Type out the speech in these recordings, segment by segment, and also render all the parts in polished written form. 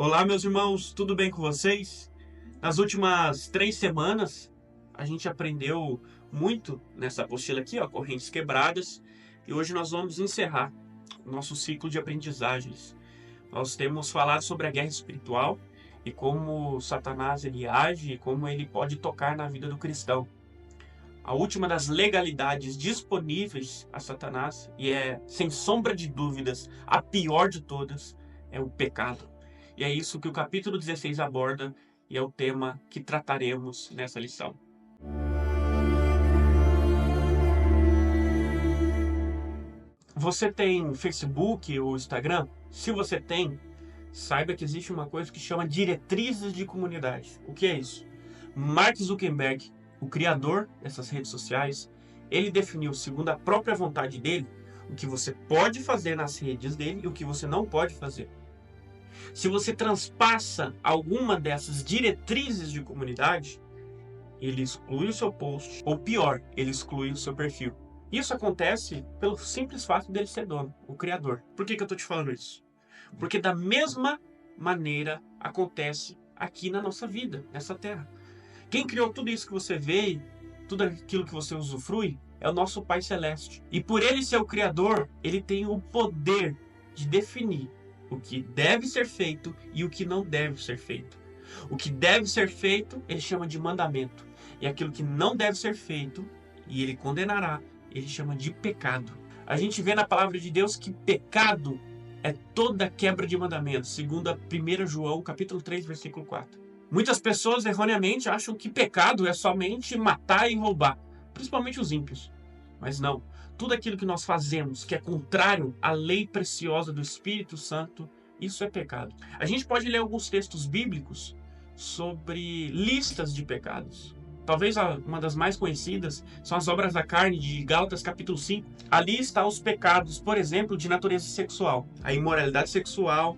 Olá, meus irmãos, tudo bem com vocês? Nas últimas 3 semanas, a gente aprendeu muito nessa apostila aqui, ó, Correntes Quebradas, e hoje nós vamos encerrar o nosso ciclo de aprendizagens. Nós temos falado sobre a guerra espiritual e como Satanás ele age e como ele pode tocar na vida do cristão. A última das legalidades disponíveis a Satanás, e é, sem sombra de dúvidas, a pior de todas, é o pecado. E é isso que o capítulo 16 aborda e é o tema que trataremos nessa lição. Você tem Facebook ou Instagram? Se você tem, saiba que existe uma coisa que chama diretrizes de comunidade. O que é isso? Mark Zuckerberg, o criador dessas redes sociais, ele definiu, segundo a própria vontade dele, o que você pode fazer nas redes dele e o que você não pode fazer. Se você transpassa alguma dessas diretrizes de comunidade, ele exclui o seu post, ou pior, ele exclui o seu perfil. Isso acontece pelo simples fato dele ser dono, o criador. Por que eu estou te falando isso? Porque da mesma maneira acontece aqui na nossa vida, nessa terra. Quem criou tudo isso que você vê, tudo aquilo que você usufrui, é o nosso Pai Celeste. E por ele ser o Criador, ele tem o poder de definir o que deve ser feito e o que não deve ser feito. O que deve ser feito, ele chama de mandamento. E aquilo que não deve ser feito, e ele condenará, ele chama de pecado. A gente vê na palavra de Deus que pecado é toda quebra de mandamentos, segundo a 1 João, capítulo 3, versículo 4. Muitas pessoas erroneamente acham que pecado é somente matar e roubar, principalmente os ímpios. Mas não, tudo aquilo que nós fazemos que é contrário à lei preciosa do Espírito Santo, isso é pecado. A gente pode ler alguns textos bíblicos sobre listas de pecados. Talvez uma das mais conhecidas são as obras da carne de Gálatas capítulo 5. Ali está os pecados, por exemplo, de natureza sexual. A imoralidade sexual,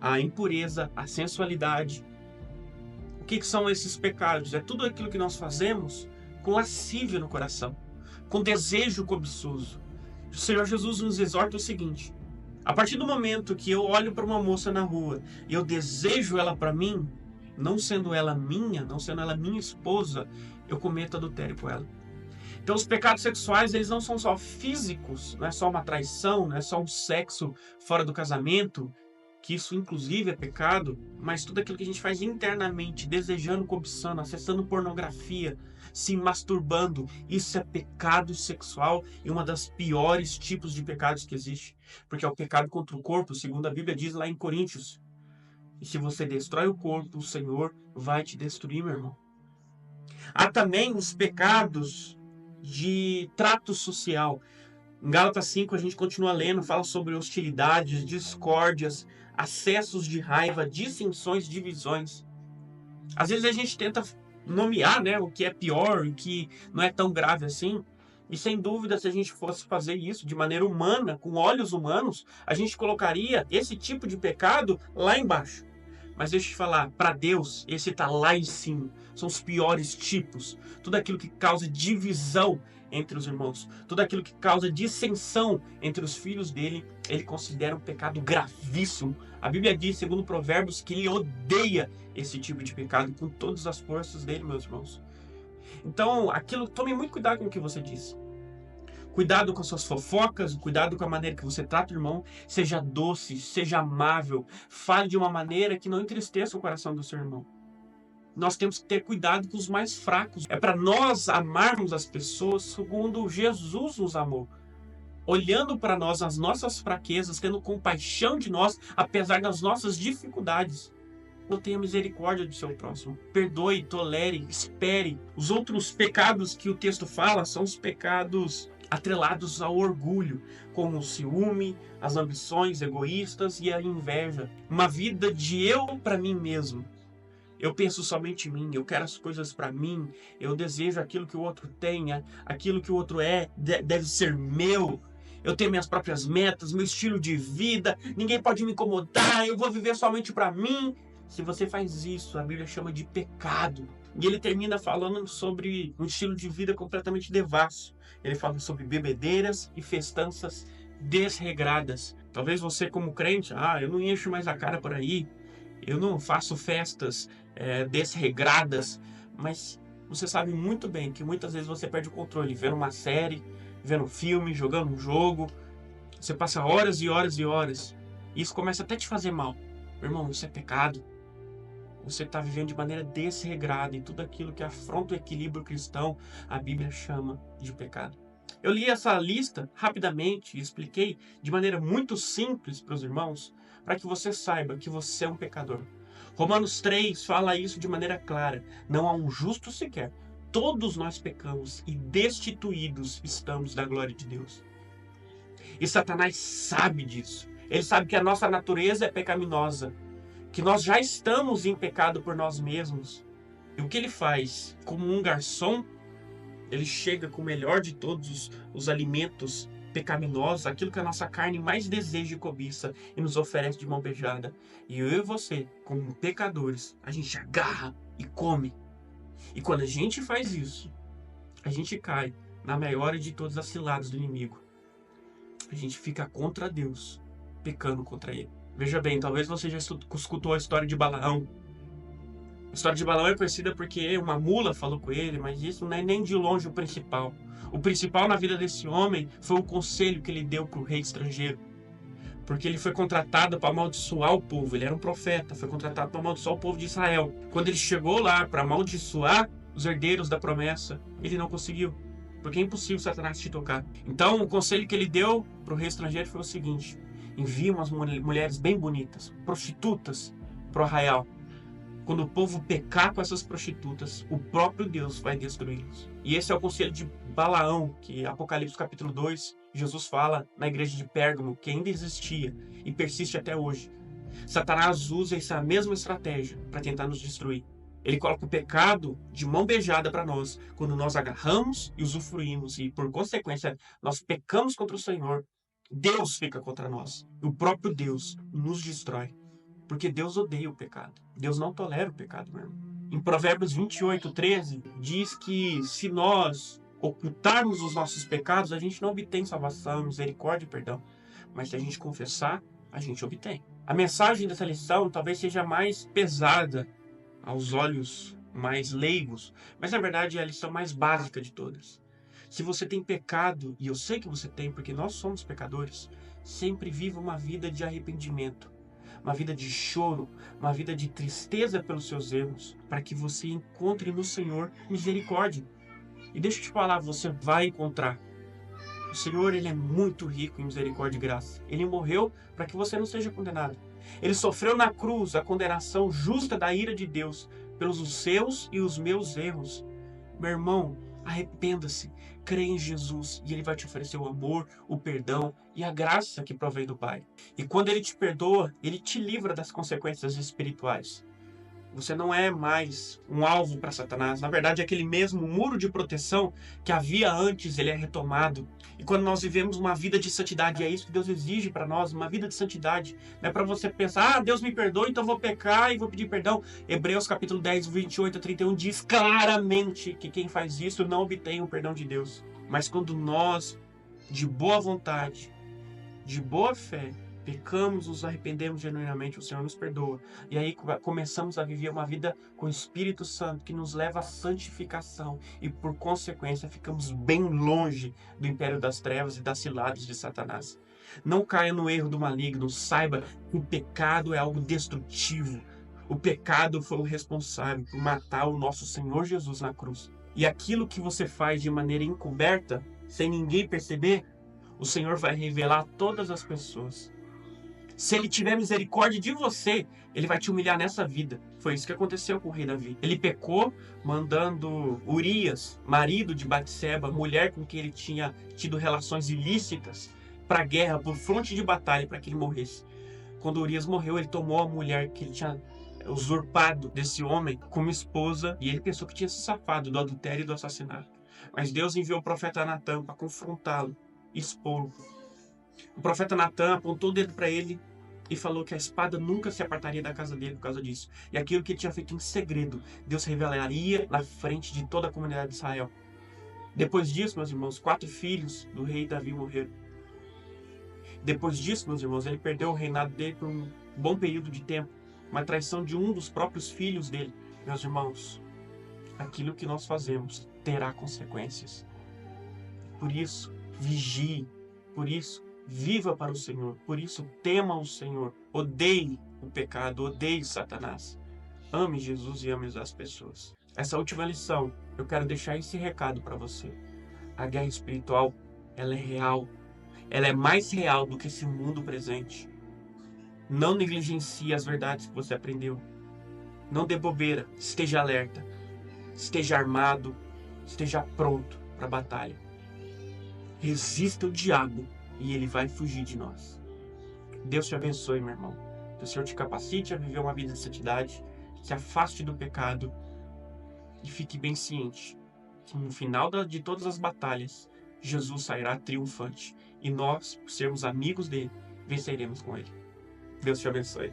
a impureza, a sensualidade. O que são esses pecados? É tudo aquilo que nós fazemos com lascívia no coração, com desejo cobiçoso. O Senhor Jesus nos exorta o seguinte: a partir do momento que eu olho para uma moça na rua e eu desejo ela para mim, não sendo ela minha esposa, eu cometo adultério com ela. Então os pecados sexuais, eles não são só físicos, não é só uma traição, não é só um sexo fora do casamento, que isso inclusive é pecado, mas tudo aquilo que a gente faz internamente, desejando, cobiçando, acessando pornografia, se masturbando, isso é pecado sexual e uma das piores tipos de pecados que existe, porque é o pecado contra o corpo, segundo a Bíblia diz lá em Coríntios. E se você destrói o corpo, o Senhor vai te destruir, meu irmão. Há também os pecados de trato social. Em Gálatas 5 a gente continua lendo, fala sobre hostilidades, discórdias, acessos de raiva, dissensões, divisões. Às vezes a gente tenta nomear, né, o que é pior, o que não é tão grave assim. E sem dúvida, se a gente fosse fazer isso de maneira humana, com olhos humanos, a gente colocaria esse tipo de pecado lá embaixo. Mas deixa eu te falar, para Deus, esse está lá em cima. São os piores tipos. Tudo aquilo que causa divisão entre os irmãos, tudo aquilo que causa dissensão entre os filhos dele, ele considera um pecado gravíssimo. A Bíblia diz, segundo Provérbios, que ele odeia esse tipo de pecado com todas as forças dele, meus irmãos. Então, tome muito cuidado com o que você diz. Cuidado com as suas fofocas, cuidado com a maneira que você trata o irmão. Seja doce, seja amável. Fale de uma maneira que não entristeça o coração do seu irmão. Nós temos que ter cuidado com os mais fracos. É para nós amarmos as pessoas segundo Jesus nos amou. Olhando para nós, as nossas fraquezas, tendo compaixão de nós, apesar das nossas dificuldades. Não tenha misericórdia do seu próximo. Perdoe, tolere, espere. Os outros pecados que o texto fala são os pecados atrelados ao orgulho, como o ciúme, as ambições egoístas e a inveja. Uma vida de eu para mim mesmo. Eu penso somente em mim, eu quero as coisas para mim, eu desejo aquilo que o outro tenha, aquilo que o outro é, deve ser meu. Eu tenho minhas próprias metas, meu estilo de vida, ninguém pode me incomodar, eu vou viver somente para mim. Se você faz isso, a Bíblia chama de pecado. E ele termina falando sobre um estilo de vida completamente devasso. Ele fala sobre bebedeiras e festanças desregradas. Talvez você como crente, eu não encho mais a cara por aí. Eu não faço festas desregradas, mas você sabe muito bem que muitas vezes você perde o controle vendo uma série, vendo um filme, jogando um jogo. Você passa horas e horas e horas. E isso começa até a te fazer mal. Meu irmão, isso é pecado. Você está vivendo de maneira desregrada e tudo aquilo que afronta o equilíbrio cristão, a Bíblia chama de pecado. Eu li essa lista rapidamente e expliquei de maneira muito simples para os irmãos, para que você saiba que você é um pecador. Romanos 3 fala isso de maneira clara. Não há um justo sequer. Todos nós pecamos e destituídos estamos da glória de Deus. E Satanás sabe disso. Ele sabe que a nossa natureza é pecaminosa, que nós já estamos em pecado por nós mesmos. E o que ele faz? Como um garçom, ele chega com o melhor de todos os alimentos pecaminosos, aquilo que a nossa carne mais deseja e cobiça, e nos oferece de mão beijada. E eu e você, como pecadores, a gente agarra e come. E quando a gente faz isso, a gente cai na maior de todas as ciladas do inimigo. A gente fica contra Deus, pecando contra ele. Veja bem, talvez você já escutou a história de Balaão. A história de Balaão é conhecida porque uma mula falou com ele, mas isso não é nem de longe o principal. O principal na vida desse homem foi o conselho que ele deu para o rei estrangeiro. Porque ele foi contratado para amaldiçoar o povo. Ele era um profeta, foi contratado para amaldiçoar o povo de Israel. Quando ele chegou lá para amaldiçoar os herdeiros da promessa, ele não conseguiu. Porque é impossível Satanás te tocar. Então, o conselho que ele deu para o rei estrangeiro foi o seguinte: envia umas mulheres bem bonitas, prostitutas, para o arraial. Quando o povo pecar com essas prostitutas, o próprio Deus vai destruí-los. E esse é o conselho de Balaão, que Apocalipse capítulo 2, Jesus fala na igreja de Pérgamo, que ainda existia e persiste até hoje. Satanás usa essa mesma estratégia para tentar nos destruir. Ele coloca o pecado de mão beijada para nós, quando nós agarramos e usufruímos, e por consequência nós pecamos contra o Senhor. Deus fica contra nós. O próprio Deus nos destrói. Porque Deus odeia o pecado. Deus não tolera o pecado, meu irmão. Em Provérbios 28:13, diz que se nós ocultarmos os nossos pecados, a gente não obtém salvação, misericórdia e perdão. Mas se a gente confessar, a gente obtém. A mensagem dessa lição talvez seja mais pesada aos olhos mais leigos, mas na verdade é a lição mais básica de todas. Se você tem pecado, e eu sei que você tem, porque nós somos pecadores, sempre viva uma vida de arrependimento, uma vida de choro, uma vida de tristeza pelos seus erros, para que você encontre no Senhor misericórdia. E deixa eu te falar, você vai encontrar. O Senhor, ele é muito rico em misericórdia e graça. Ele morreu para que você não seja condenado. Ele sofreu na cruz a condenação justa da ira de Deus pelos seus e os meus erros. Meu irmão, arrependa-se, creia em Jesus e Ele vai te oferecer o amor, o perdão e a graça que provém do Pai. E quando Ele te perdoa, Ele te livra das consequências espirituais. Você não é mais um alvo para Satanás. Na verdade, aquele mesmo muro de proteção que havia antes, ele é retomado. E quando nós vivemos uma vida de santidade, é isso que Deus exige para nós, uma vida de santidade. Não é para você pensar, Deus me perdoa, então vou pecar e vou pedir perdão. Hebreus capítulo 10, 28-31 diz claramente que quem faz isso não obtém o perdão de Deus. Mas quando nós, de boa vontade, de boa fé, pecamos, nos arrependemos genuinamente, o Senhor nos perdoa. E aí começamos a viver uma vida com o Espírito Santo que nos leva à santificação. E por consequência ficamos bem longe do império das trevas e das ciladas de Satanás. Não caia no erro do maligno, saiba que o pecado é algo destrutivo. O pecado foi o responsável por matar o nosso Senhor Jesus na cruz. E aquilo que você faz de maneira encoberta, sem ninguém perceber, o Senhor vai revelar a todas as pessoas. Se Ele tiver misericórdia de você, Ele vai te humilhar nessa vida. Foi isso que aconteceu com o rei Davi. Ele pecou, mandando Urias, marido de Batseba, mulher com quem ele tinha tido relações ilícitas, para a guerra, por fronte de batalha, para que ele morresse. Quando Urias morreu, ele tomou a mulher que ele tinha usurpado desse homem como esposa, e ele pensou que tinha se safado do adultério e do assassinato. Mas Deus enviou o profeta Natã para confrontá-lo, expô-lo. O profeta Natã apontou o dedo para ele e falou que a espada nunca se apartaria da casa dele por causa disso. E aquilo que ele tinha feito em segredo, Deus revelaria na frente de toda a comunidade de Israel. Depois disso, meus irmãos, 4 filhos do rei Davi morreram. Depois disso, meus irmãos, ele perdeu o reinado dele por um bom período de tempo. uma traição de um dos próprios filhos dele. Meus irmãos, aquilo que nós fazemos terá consequências. Por isso, vigie. Por isso, viva para o Senhor. Por isso, tema o Senhor. Odeie o pecado, odeie Satanás. Ame Jesus e ame as pessoas. Essa última lição, eu quero deixar esse recado para você. A guerra espiritual, ela é real. Ela é mais real do que esse mundo presente. Não negligencie as verdades que você aprendeu. Não dê bobeira. Esteja alerta. Esteja armado. Esteja pronto para a batalha. Resista o diabo e ele vai fugir de nós. Deus te abençoe, meu irmão. Que o Senhor te capacite a viver uma vida de santidade, se afaste do pecado e fique bem ciente que no final de todas as batalhas, Jesus sairá triunfante e nós, por sermos amigos dele, venceremos com ele. Deus te abençoe.